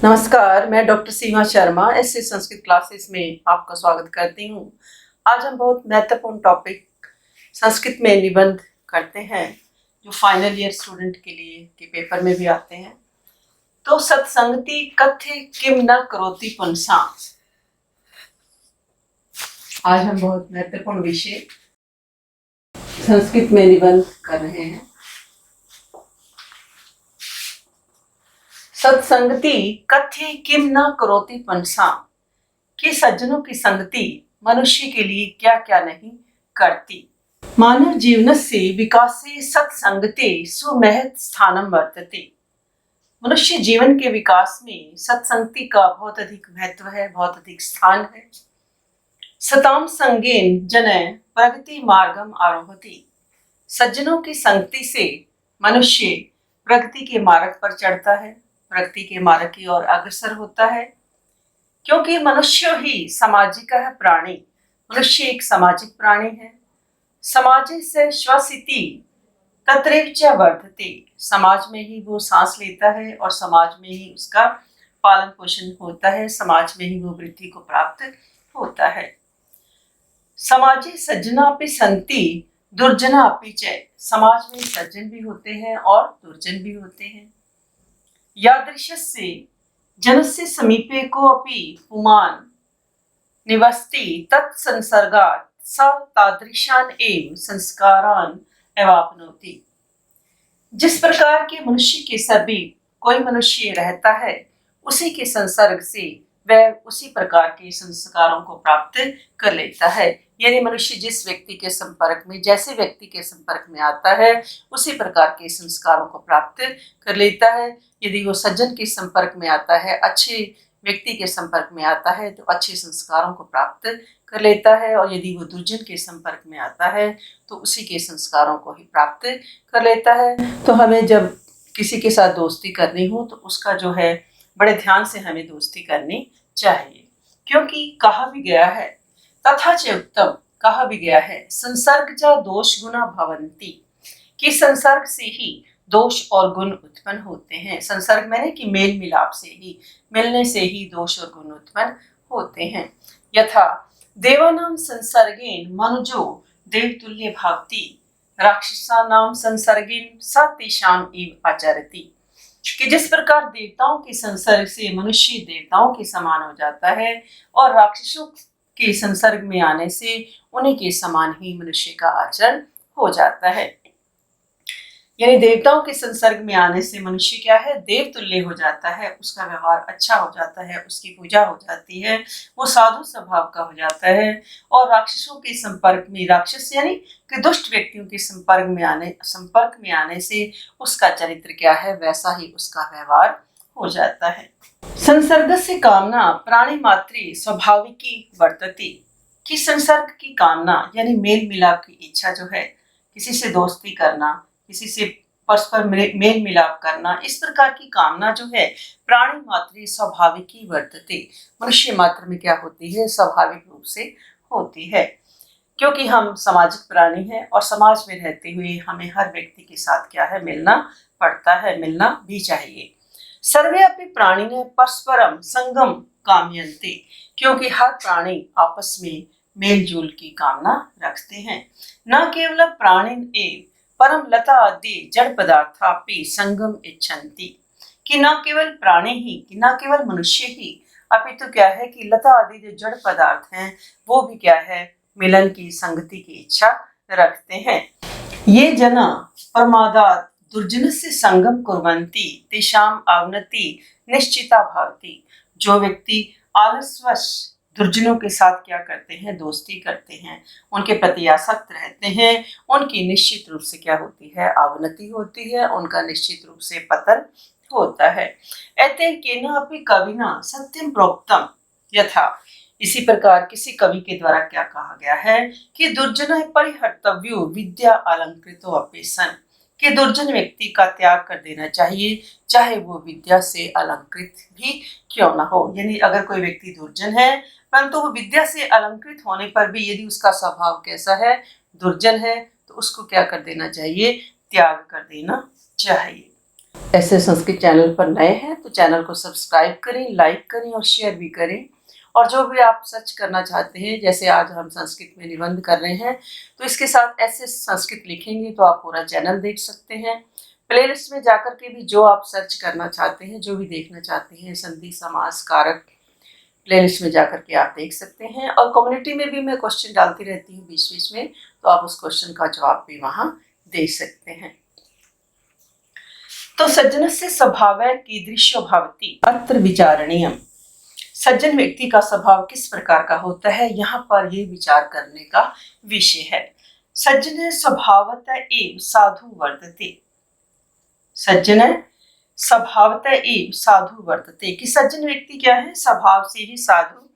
नमस्कार, मैं डॉक्टर सीमा शर्मा ऐसे संस्कृत क्लासेस में आपका स्वागत करती हूँ। आज हम बहुत महत्वपूर्ण टॉपिक संस्कृत में निबंध करते हैं जो फाइनल ईयर स्टूडेंट के लिए के पेपर में भी आते हैं। तो सत्संगति कथ्य किम न करोति पुंसा। आज हम बहुत महत्वपूर्ण विषय संस्कृत में निबंध कर रहे हैं। सत्संगति कथ्य किम न करोति पुंसा, कि सज्जनों की संगति मनुष्य के लिए क्या क्या नहीं करती। मानव जीवनस्य विकासे सत्संगते सुमहत् स्थानं वर्तते। मनुष्य जीवन के विकास में सत्संगति का बहुत अधिक महत्व है, बहुत अधिक स्थान है। सताम संगेन जनः प्रगति मार्गम आरोहति। सज्जनों की संगति से मनुष्य प्रगति के मार्ग पर चढ़ता है, प्रगति के मार्ग की ओर अग्रसर होता है। क्योंकि मनुष्य ही सामाजिक है प्राणी, मनुष्य एक सामाजिक प्राणी है। समाजे से श्वसिति तत्रैव च वर्धते। समाज में ही वो सांस लेता है और समाज में ही उसका पालन पोषण होता है, समाज में ही वो वृद्धि को प्राप्त होता है। समाजे सज्जनापि सन्ति दुर्जनापि च। समाज में सज्जन भी होते हैं और दुर्जन भी होते हैं। यादृशस्य जनस्य समीपे को अपि पुमान् निवसति तत्संसर्गात् स तादृशान् एव संस्कारान् एवाप्नोति। जिस प्रकार के मनुष्य के सभी कोई मनुष्य रहता है, उसी के संसर्ग से वह उसी प्रकार के संस्कारों को प्राप्त कर लेता है। यानी मनुष्य जिस व्यक्ति के संपर्क में, जैसे व्यक्ति के संपर्क में आता है, उसी प्रकार के संस्कारों को प्राप्त कर लेता है। यदि वो सज्जन के संपर्क में आता है, अच्छे व्यक्ति के संपर्क में आता है, तो अच्छे संस्कारों को प्राप्त कर लेता है। और यदि वो दुर्जन के संपर्क में आता है, तो उसी के संस्कारों को ही प्राप्त कर लेता है। तो हमें जब किसी के साथ दोस्ती करनी हो, तो उसका जो है बड़े ध्यान से हमें दोस्ती करनी चाहिए। क्योंकि कहा भी गया है, तथा च उत्तम, कहा भी गया है, संसर्ग च दोष गुना भवन्ति, कि संसर्ग से ही दोष और गुण उत्पन्न होते हैं। संसर्ग मैंने कि मेल मिलाप से ही, मिलने से ही दोष और गुण उत्पन्न होते हैं। यथा देवानां संसर्गेन मनुजो देवतुल्य भावति, राक्षसानां संसर्गेन स तेषाम् एव आचरति। कि जिस प्रकार देवताओं के संसर्ग से मनुष्य देवताओं के समान हो जाता है, और राक्षसों के संसर्ग में आने से उन्हीं के समान ही मनुष्य का आचरण हो जाता है। यानी देवताओं के संसर्ग में आने से मनुष्य क्या है, देवतुल्य हो जाता है, उसका व्यवहार अच्छा हो जाता है, उसकी पूजा हो जाती है, वो साधु स्वभाव का हो जाता है। और राक्षसों के संपर्क में, राक्षस यानी कि दुष्ट व्यक्तियों के संपर्क में आने से उसका चरित्र क्या है, वैसा ही उसका व्यवहार हो जाता है। संसर्ग से कामना प्राणी मात्र स्वाभाविकी वर्तते, कि संसर्ग की कामना यानी मेल मिलाप की इच्छा जो है, किसी से दोस्ती करना, किसी से परस्पर मेल मिलाप करना, इस प्रकार की कामना जो है प्राणी मात्र स्वाभाविकी वर्तते, मनुष्य मात्र में क्या होती है, स्वाभाविक रूप से होती है। क्योंकि हम सामाजिक प्राणी हैं और समाज में रहते हुए हमें हर व्यक्ति के साथ क्या है, मिलना पड़ता है, मिलना भी चाहिए। सर्वे अपि प्राणिनः परस्परम संगम कामयन्ते, क्योंकि हर प्राणी आपस में मेल जोल की कामना रखते हैं। न केवल प्राणिन एव परम लता आदि जड़ पदार्थापि संगम इच्छन्ति, कि न केवल प्राणी ही, कि न केवल मनुष्य ही, अपितु तो क्या है कि लता आदि जो जड़ पदार्थ हैं, वो भी क्या है, मिलन की, संगति की इच्छा रखते हैं। ये जना प्रमादात् दुर्जनस्य संगम कुर्वन्ति तेषाम् अवनति निश्चिता भवति। जो व्यक्ति आलस्वश दुर्जनों के साथ क्या करते हैं, दोस्ती करते हैं, उनके प्रति आसक्त रहते हैं, उनकी निश्चित रूप से क्या होती है, अवनति होती है, उनका निश्चित रूप से पतन होता है। एते केनापि कविना सत्यम प्रोक्तम यथा, इसी प्रकार किसी कवि के द्वारा क्या कहा गया है कि दुर्जन परिहर्तव्यो विद्या अलंकृतो अपि सन, कि दुर्जन व्यक्ति का त्याग कर देना चाहिए, चाहे वो विद्या से अलंकृत भी क्यों ना हो। यानी अगर कोई व्यक्ति दुर्जन है, परंतु वो विद्या से अलंकृत होने पर भी यदि उसका स्वभाव कैसा है, दुर्जन है, तो उसको क्या कर देना चाहिए, त्याग कर देना चाहिए। ऐसे संस्कृत चैनल पर नए हैं तो चैनल को सब्सक्राइब करें, लाइक करें और शेयर भी करें। और जो भी आप सर्च करना चाहते हैं, जैसे आज हम संस्कृत में निबंध कर रहे हैं तो इसके साथ ऐसे संस्कृत लिखेंगे तो आप पूरा चैनल देख सकते हैं। प्लेलिस्ट में जाकर के भी जो आप सर्च करना चाहते हैं, जो भी देखना चाहते हैं, संधि, समास, कारक, प्लेलिस्ट में जाकर के आप देख सकते हैं। और कम्युनिटी में भी मैं क्वेश्चन डालती रहती हूँ बीच बीच में, तो आप उस क्वेश्चन का जवाब भी वहाँ दे सकते हैं। तो सज्जनस्य स्वभावः कीदृशो भवति अत्र विचारणीयम्। सज्जन व्यक्ति का स्वभाव किस प्रकार का होता है, यहाँ पर ये विचार करने का विषय है। सज्जन स्वभावतः एव साधु वर्तते। सज्जन स्वभावतः एव साधु वर्तते कि सज्जन व्यक्ति क्या है, स्वभाव से ही साधु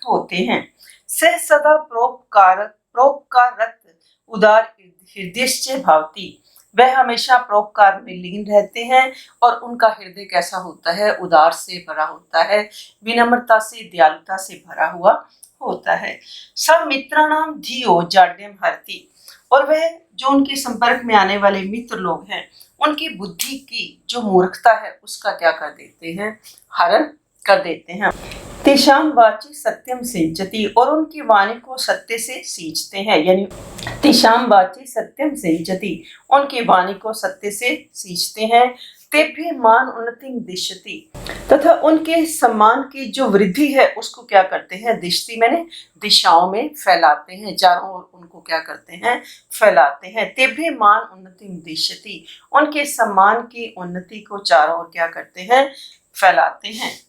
होते हैं। सह सदा परोपकाररत उदार हृदयश्च भवति। वह हमेशा परोपकार में लीन रहते हैं और उनका हृदय कैसा होता है, उदार से भरा होता है, विनम्रता से, दयालुता से भरा हुआ होता है। सब मित्राणाम धियो जाड्यम हरति। और वह जो उनके संपर्क में आने वाले मित्र लोग हैं, उनकी बुद्धि की जो मूर्खता है उसका क्या कर देते हैं, हरण कर देते हैं। तेषाम वाची सत्यम सिंचति। और उनकी वाणी को सत्य से सींचते हैं, यानी तेषाम वाची सत्यम सिंचति, उनकी वाणी को सत्य से सींचते हैं। तेभ्य मान उन्नतिं दिशति। तथा उनके सम्मान की जो वृद्धि है उसको क्या करते हैं, दिशति मैंने दिशाओं में फैलाते हैं, चारों ओर उनको क्या करते हैं, फैलाते हैं। तेभ्य मान उन्नतिं दिशति, उनके सम्मान की उन्नति को चारों ओर क्या करते हैं, फैलाते हैं।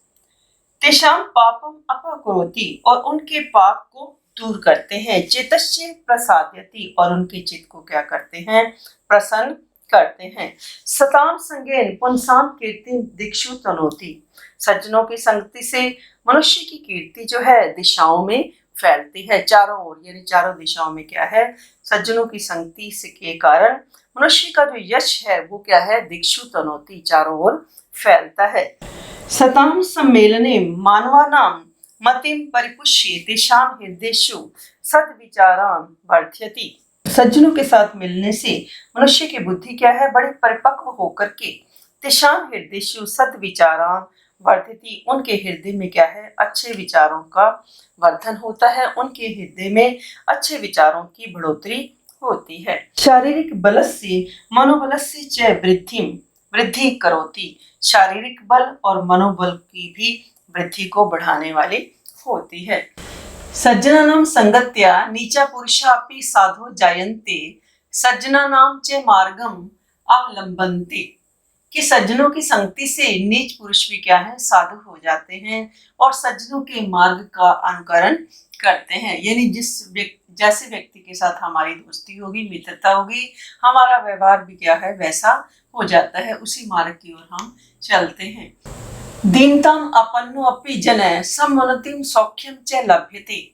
तेषाम पापम अपकरोति। और उनके पाप को दूर करते हैं। चित्तस्य प्रसादयति। और उनके चित्त को क्या करते हैं, प्रसन्न करते हैं। सताम संगेन पुंसाम कीर्ति दिक्षु तनोति। सज्जनों की संगति से मनुष्य की कीर्ति जो है दिशाओं में फैलती है, चारों ओर, यानी चारों दिशाओं में क्या है, सज्जनों की संगति से के कारण मनुष्य का जो यश है वो क्या है, दिक्षु तनोति, चारों ओर फैलता है। सताम सम्मेलने मानवानां मतिं परिपुष्य तेषां हृदयेषु सद्विचारान् वर्धयति। सज्जनों के साथ मिलने से मनुष्य की बुद्धि क्या है, बड़ी परिपक्व होकर के तेषां हृदयेषु सद्विचारान् वर्धयति, उनके हृदय में क्या है, अच्छे विचारों का वर्धन होता है, उनके हृदय में अच्छे विचारों की बढ़ोतरी होती है। शारीरिक बलस्य मनोबलस्य च वृद्धि करोति। शारीरिक बल और मनोबल की भी वृद्धि को बढ़ाने वाली होती है। सज्जनानां संगत्या नीचा पुरुषापि साधो जायन्ते सज्जनानां च मार्गम अवलंबन्ते। कि सज्जनों की संगति से नीच पुरुष भी क्या है, साधु हो जाते हैं और सज्जनों के मार्ग का अनुकरण करते हैं। यानी जैसे व्यक्ति के साथ हमारी दोस्ती होगी, मित्रता होगी, हमारा व्यवहार भी क्या है, वैसा हो जाता है, उसी मार्ग की ओर हम चलते हैं। दीनताम अपन्नो अपि जनः समुन्नतिं सौख्यम च लभ्यते।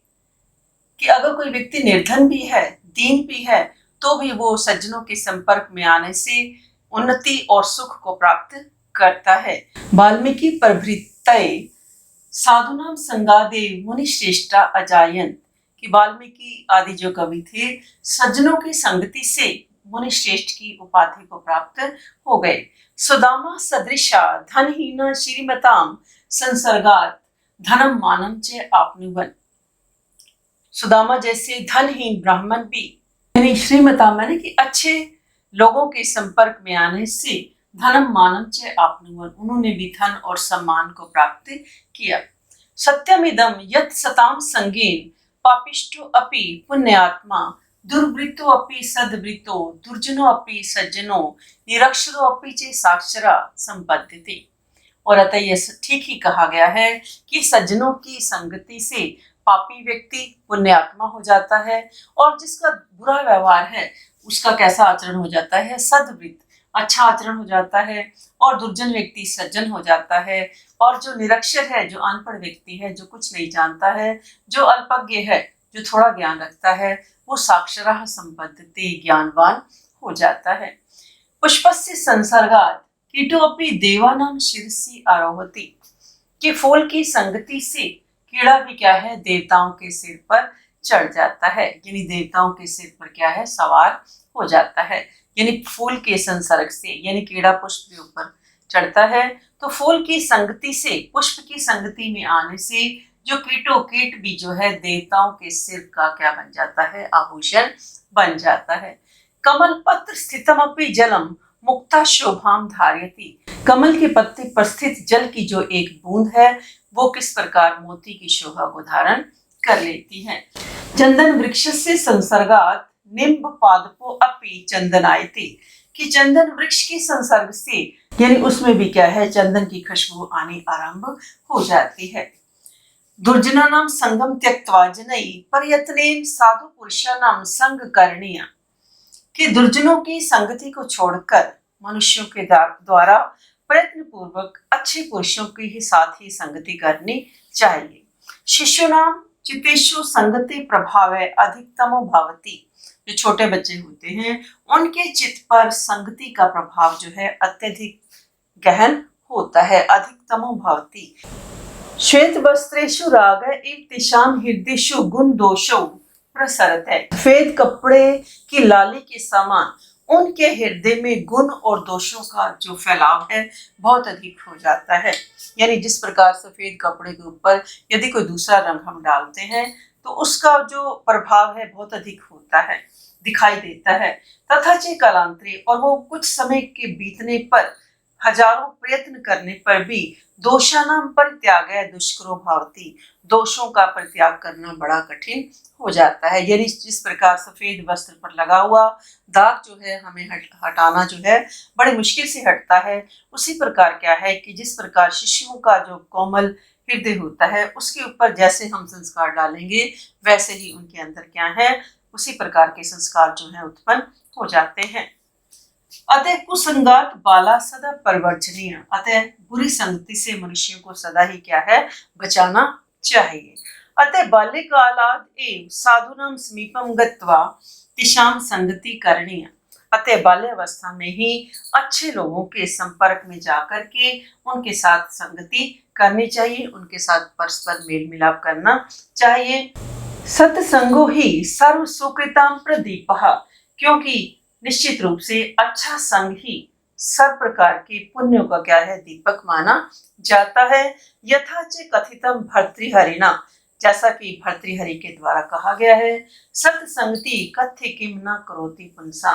कि अगर कोई व्यक्ति निर्धन भी है, दीन भी है, तो भी वो सज्जनों के संपर्क में आने से उन्नति और सुख को प्राप्त करता है। वाल्मीकि प्रभृतये साधुनाम संगादे मुनि श्रेष्ठा अजायंत। कि वाल्मीकि आदि जो कवि थे, सज्जनों की संगति से मुनि श्रेष्ठ की उपाधि को प्राप्त हो गए। सुदामा सदृशा धनहीना श्रीमताम संसर्गात धनम मानम च आपनुवन। सुदामा जैसे धनहीन ब्राह्मण भी, यानी श्रीमता मैंने कि अच्छे लोगों के संपर्क में आने से धनम मानम च आपनुवन, उन्होंने भी धन और सम्मान को प्राप्त किया। सत्यमिदम यत् सताम संगेन पापिष्टो अपि पुण्यात्मा दुर्वृत्तो अपि सद्वृत्तो दुर्जनो अपि सज्जनो निरक्षरो अपि च साक्षरा संपद्यते। और अतः यह ठीक ही कहा गया है कि सज्जनों की संगति से पापी व्यक्ति पुण्यात्मा हो जाता है और जिसका बुरा व्यवहार है उसका कैसा आचरण हो जाता है, सद्वृत्त, अच्छा आचरण हो जाता है, और दुर्जन व्यक्ति सज्जन हो जाता है, और जो निरक्षर है, जो अनपढ़ व्यक्ति है, जो कुछ नहीं जानता है, जो अल्पज्ञ है, जो थोड़ा ज्ञान रखता है, वो साक्षरः संपद्यते, ज्ञानवान हो जाता है। पुष्पस्य संसर्गात् कीटोऽपि देवानां शिरसि आरोहति। कि फूल की संगति से कीड़ा भी क्या है, देवताओं के सिर पर चढ़ जाता है, यानी देवताओं के सिर पर क्या है, सवार हो जाता है। यानी फूल के संसर्ग से, यानी कीड़ा पुष्प के ऊपर चढ़ता है तो फूल की संगति से, पुष्प की संगति में आने से जो कीटों कीट भी जो है देवताओं के सिर का क्या बन जाता है, आभूषण बन जाता है। कमल पत्र स्थितमपि जलम मुक्ता शोभाम धारयति। कमल के पत्ते पर स्थित जल की जो एक बूंद है वो किस प्रकार मोती की शोभा को धारण कर लेती है। चंदन वृक्ष से संसर्गात निम्ब पादपो अपि चंदनायते, कि चंदन वृक्ष के संसर्ग से यानी उसमें भी क्या है, चंदन की खुशबू आनी आरंभ हो जाती है। दुर्जनानां संगम त्यक्त्वा जनैः प्रयत्नेन साधु पुरुषाणां संग करणीय, कि दुर्जनों की संगति को छोड़कर मनुष्यों के द्वारा प्रयत्न पूर्वक अच्छे पुरुषों की ही साथ ही संगति करनी चाहिए। शिष्यूनां चितेषु संगति प्रभावे अधिकतमो भवति, जो छोटे बच्चे होते हैं उनके चित्त पर संगति का प्रभाव जो है अत्यधिक गहन होता है, अधिकतमो भवति। श्वेत वस्त्रेषु राग इव तेषां हृदयेषु गुण दोषौ प्रसरते, श्वेत कपड़े की लाली के समान उनके हृदय में गुण और दोषों का जो फैलाव है बहुत अधिक हो जाता है। यानी जिस प्रकार सफेद कपड़े के ऊपर यदि कोई दूसरा रंग हम डालते हैं तो उसका जो प्रभाव है बहुत अधिक होता है, दिखाई देता है। तथा च कालांतरे, और वो कुछ समय के बीतने पर, हजारों प्रयत्न करने पर भी दोषानाम परित्याग दुष्करो भवति, दोषों का परित्याग करना बड़ा कठिन हो जाता है। यानी जिस प्रकार सफेद वस्त्र पर लगा हुआ दाग जो है हमें हटाना जो है बड़ी मुश्किल से हटता है, उसी प्रकार क्या है कि जिस प्रकार शिशुओं का जो कोमल हृदय होता है उसके ऊपर जैसे हम संस्कार डालेंगे वैसे ही उनके अंदर क्या है, उसी प्रकार के संस्कार जो है उत्पन्न हो जाते हैं। अतः कुसंगात बाला सदा परिवर्जनीय, अतः बुरी संगति से मनुष्यों को सदा ही क्या है, बचाना चाहिए। अतः बाल्यकालाद एव साधूनां समीपम गत्वा तेषां संगति करणीय, अतः बाल्यावस्था में ही अच्छे लोगों के संपर्क में जाकर के उनके साथ संगति करनी चाहिए, उनके साथ परस्पर मेल मिलाप करना चाहिए। सत्संगो ही सर्व सुकृतां प्रदीपः, क्योंकि निश्चित रूप से अच्छा संग ही सब प्रकार के पुण्यों का क्या है, दीपक माना जाता है। यथा च कथितम भर्तृहरिणा, जैसा कि भर्तृहरि के द्वारा कहा गया है, सत्संगति कथ्य किम न करोति पुंसा,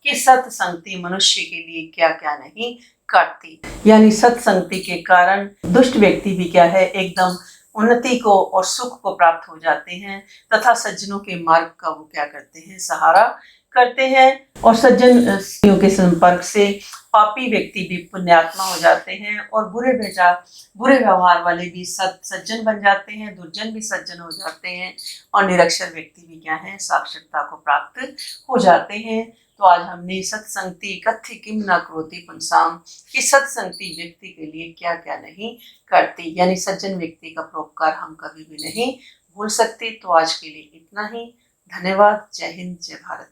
कि सत्संगति मनुष्य के लिए क्या क्या नहीं करती। यानी सत्संगति के कारण दुष्ट व्यक्ति भी क्या है, एकदम उन्नति को और सुख को प्राप्त हो जाते हैं, तथा सज्जनों के मार्ग का वो क्या करते हैं, सहारा करते हैं। और सज्जन के संपर्क से पापी व्यक्ति भी पुण्यात्मा हो जाते हैं और बुरे व्यवहार वाले भी सज्जन बन जाते हैं, दुर्जन भी सज्जन हो जाते हैं और निरक्षर व्यक्ति भी क्या है, साक्षरता को प्राप्त हो जाते हैं। तो आज हमने सत्संगति कथ्य किम न करोति पुंसाम, कि सत्संगति व्यक्ति के लिए क्या क्या नहीं करती, यानी सज्जन व्यक्ति का परोपकार हम कभी भी नहीं भूल सकते। तो आज के लिए इतना ही। धन्यवाद। जय हिंद, जय भारत।